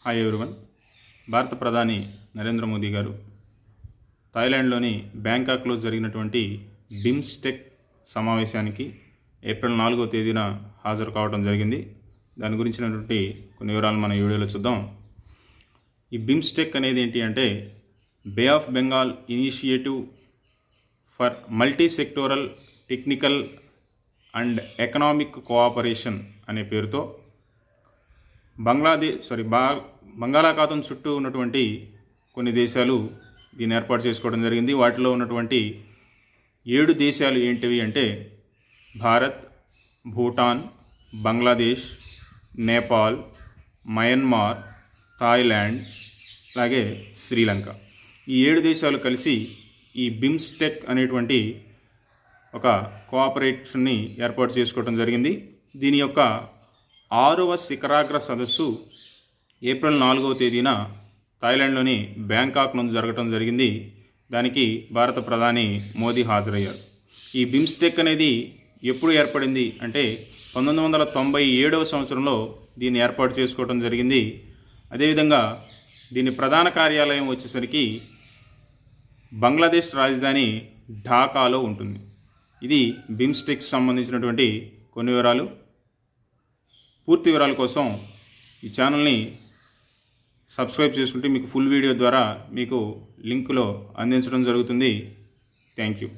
Hi everyone. భారత ప్రధాని నరేంద్ర మోదీ గారు థాయిలాండ్లోని బ్యాంకాక్లో జరిగినటువంటి బిమ్స్టెక్ సమావేశానికి ఏప్రిల్ 4వ తేదీన హాజరు కావడం జరిగింది. దాని గురించినటువంటి కొన్ని వివరాలు మన వీడియోలో చూద్దాం. ఈ బిమ్స్టెక్ అనేది ఏంటి అంటే Bay of Bengal initiative for multi sectoral technical and economic cooperation అనే పేరుతో బంగాళాఖాతం చుట్టూ ఉన్నటువంటి కొన్ని దేశాలు దీన్ని ఏర్పాటు చేసుకోవడం జరిగింది. వాటిలో ఉన్నటువంటి 7 దేశాలు ఏంటివి అంటే భారత్, భూటాన్, బంగ్లాదేశ్, నేపాల్, మయన్మార్, థాయిలాండ్, అలాగే శ్రీలంక. ఈ 7 దేశాలు కలిసి ఈ బిమ్స్టెక్ అనేటువంటి ఒక కోఆపరేషన్ని ఏర్పాటు చేసుకోవడం జరిగింది. దీని యొక్క 6వ శిఖరాగ్ర సదస్సు ఏప్రిల్ 4వ తేదీన థాయిలాండ్లోని బ్యాంకాక్ నుంచి జరగడం జరిగింది. దానికి భారత ప్రధాని మోదీ హాజరయ్యారు. ఈ బిమ్స్టెక్ అనేది ఎప్పుడు ఏర్పడింది అంటే 1997వ సంవత్సరంలో దీన్ని ఏర్పాటు చేసుకోవడం జరిగింది. అదేవిధంగా దీని ప్రధాన కార్యాలయం వచ్చేసరికి బంగ్లాదేశ్ రాజధాని ఢాకాలో ఉంటుంది. ఇది బిమ్స్టెక్స్ సంబంధించినటువంటి కొన్ని వివరాలు. పూర్తి వివరాల కోసం ఈ ఛానల్ని సబ్స్క్రైబ్ చేసుకుంటే మీకు ఫుల్ వీడియో ద్వారా మీకు లింకులో అందించడం జరుగుతుంది. Thank you.